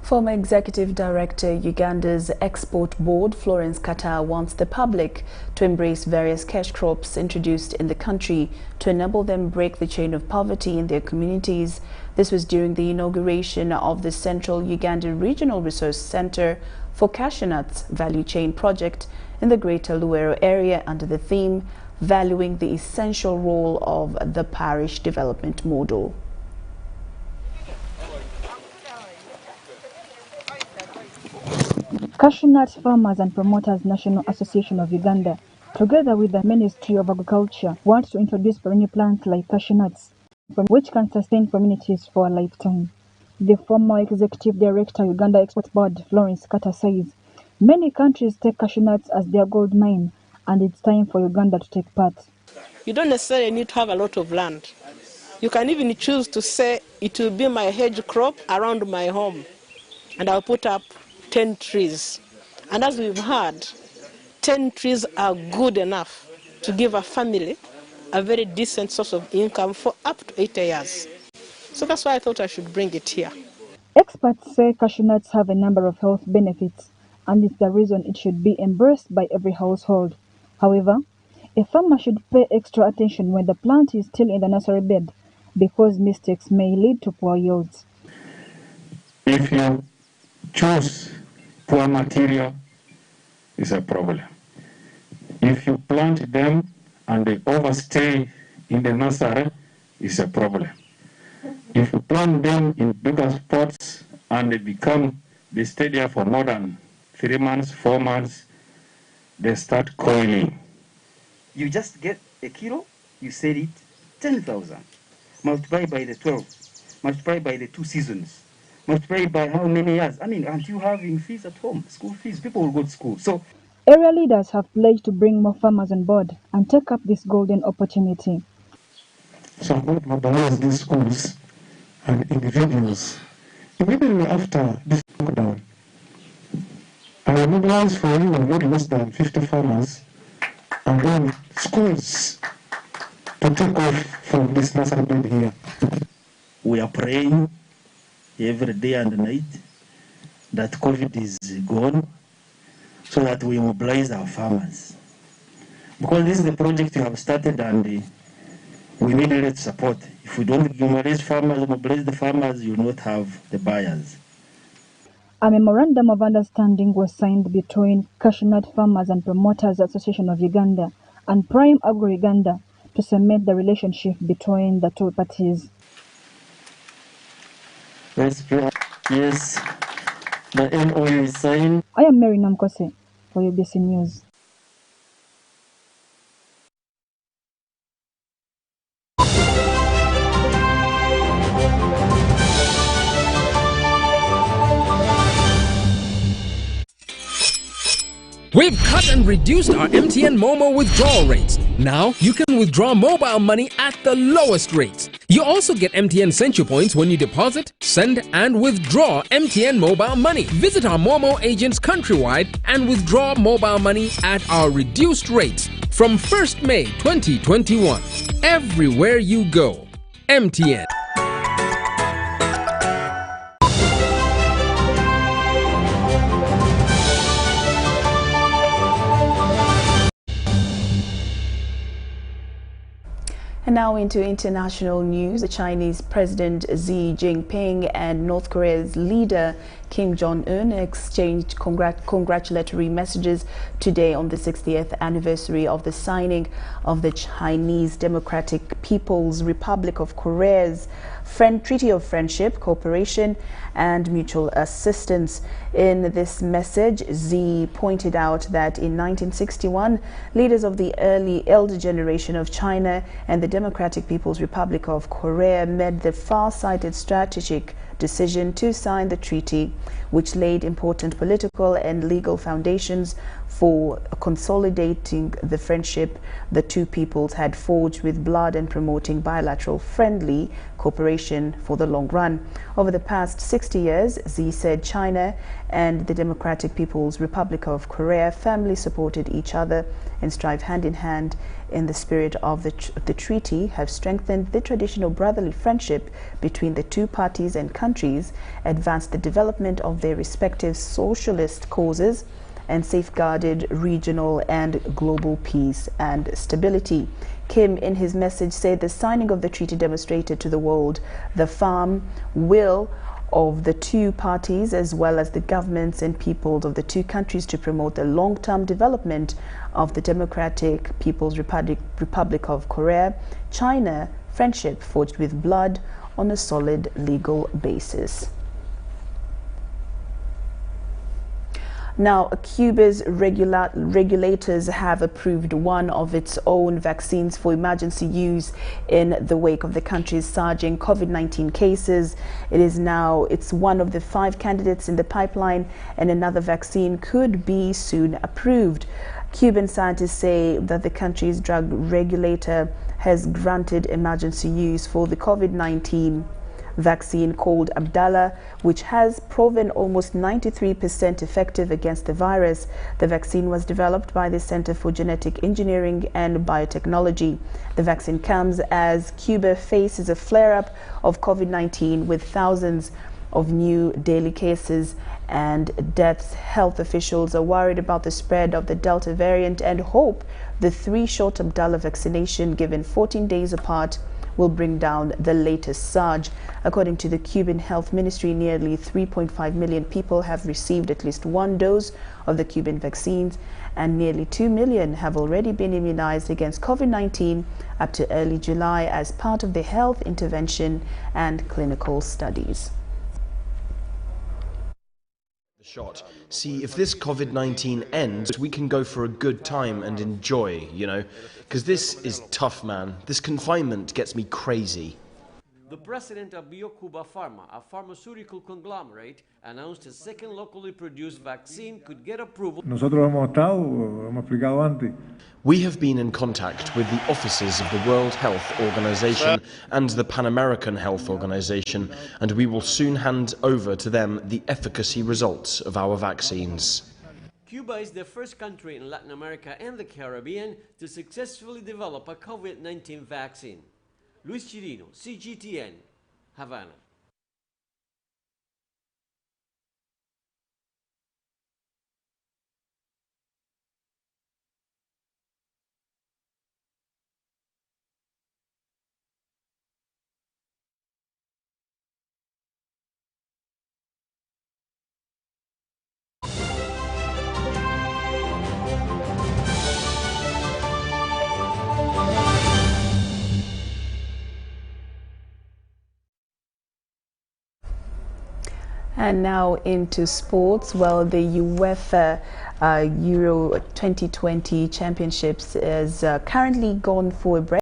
Former Executive Director, Uganda's Export Board, Florence Kata, wants the public to embrace various cash crops introduced in the country to enable them break the chain of poverty in their communities. This was during the inauguration of the Central Uganda Regional Resource Center for Cashew Nuts Value Chain Project in the Greater Luero area under the theme, Valuing the Essential Role of the Parish Development Model. Cashew Nut Farmers and Promoters National Association of Uganda, together with the Ministry of Agriculture, want to introduce perennial plants like cashew nuts, which can sustain communities for a lifetime. The former Executive Director, Uganda Export Board, Florence Kata, says many countries take cashew nuts as their gold mine, and it's time for Uganda to take part. You don't necessarily need to have a lot of land. You can even choose to say it will be my hedge crop around my home, and I'll put up 10 trees. And as we've heard, 10 trees are good enough to give a family a very decent source of income for up to 80 years. So that's why I thought I should bring it here. Experts say cashew nuts have a number of health benefits, and it's the reason it should be embraced by every household. However, a farmer should pay extra attention when the plant is still in the nursery bed, because mistakes may lead to poor yields. If you choose poor material, it's a problem. If you plant them and they overstay in the nursery, it's a problem. If you plant them in bigger pots and they stay there for more than 3 months, 4 months, they start coiling. You just get a kilo, you sell it 10,000. Multiply by the 12, multiply by the 2 seasons, multiply by how many years? I mean, aren't you having fees at home? School fees, people will go to school. So area leaders have pledged to bring more farmers on board and take up this golden opportunity. So I'm going to mobilize these schools and individuals. Immediately after this lockdown, I will mobilize for you very less than 50 farmers and then schools to take off from this nursery bed here. We are praying every day and night that COVID is gone, so that we mobilize our farmers. Because this is the project we have started and we need its support. If we don't mobilize the farmers, you will not have the buyers. A memorandum of understanding was signed between Cashew Nut Farmers and Promoters Association of Uganda and Prime Agro Uganda to cement the relationship between the two parties. Yes, the MOU is signed. I am Mary Namkose for UBC News. We've cut and reduced our MTN Momo withdrawal rates. Now you can withdraw mobile money at the lowest rates. You also get MTN Central Points when you deposit, send and withdraw MTN mobile money. Visit our Momo agents countrywide and withdraw mobile money at our reduced rates from 1st May 2021. Everywhere you go. MTN. And now into international news. The Chinese President Xi Jinping and North Korea's leader Kim Jong-un exchanged congratulatory messages today on the 60th anniversary of the signing of the Chinese Democratic People's Republic of Korea's Treaty of Friendship, Cooperation and Mutual Assistance. In this message, Xi pointed out that in 1961, leaders of the elder generation of China and the Democratic People's Republic of Korea made the far-sighted strategic decision to sign the treaty, which laid important political and legal foundations for consolidating the friendship the two peoples had forged with blood and promoting bilateral friendly cooperation for the long run. Over the past 60 years, Xi said China and the Democratic People's Republic of Korea firmly supported each other and strive hand in hand in the spirit of the treaty, have strengthened the traditional brotherly friendship between the two parties and countries, advanced the development of their respective socialist causes, and safeguarded regional and global peace and stability. Kim, in his message, said the signing of the treaty demonstrated to the world the firm will of the two parties as well as the governments and peoples of the two countries to promote the long-term development of the Democratic People's Republic of Korea, China friendship forged with blood on a solid legal basis. Now, Cuba's regulators have approved one of its own vaccines for emergency use in the wake of the country's surging COVID-19 cases. It's one of the 5 candidates in the pipeline, and another vaccine could be soon approved. Cuban scientists say that the country's drug regulator has granted emergency use for the COVID-19 vaccine called Abdala, which has proven almost 93% effective against the virus. The vaccine was developed by the Center for Genetic Engineering and Biotechnology. The vaccine comes as Cuba faces a flare-up of COVID-19 with thousands of new daily cases and deaths. Health officials are worried about the spread of the Delta variant and hope the 3-shot Abdala vaccination given 14 days apart will bring down the latest surge. According to the Cuban Health Ministry, nearly 3.5 million people have received at least one dose of the Cuban vaccines, and nearly 2 million have already been immunized against COVID-19 up to early July as part of the health intervention and clinical studies. Shot. See, if this COVID-19 ends, we can go for a good time and enjoy, you know, because this is tough, man. This confinement gets me crazy. The president of Cuba Pharma, a pharmaceutical conglomerate, announced a second locally produced vaccine could get approval. Nosotros hemos explicado antes. We have been in contact with the offices of the World Health Organization and the Pan American Health Organization, and we will soon hand over to them the efficacy results of our vaccines. Cuba is the first country in Latin America and the Caribbean to successfully develop a COVID-19 vaccine. Luis Chirino, CGTN, Havana. And now into sports. Well, the UEFA Euro 2020 Championships is currently gone for a break.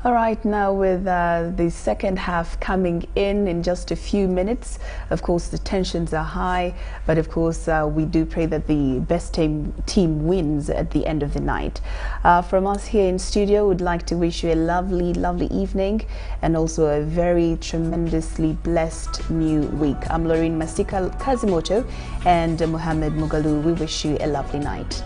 All right, now with the second half coming in just a few minutes, of course the tensions are high, but of course we do pray that the best team wins at the end of the night. From us here in studio, we'd like to wish you a lovely evening and also a very tremendously blessed new week. I'm Lauryn Masika Kazimoto and Mohammed Mugalu. We wish you a lovely night.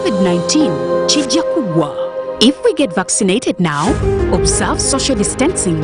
COVID-19 kijja kugwa. If we get vaccinated now, observe social distancing.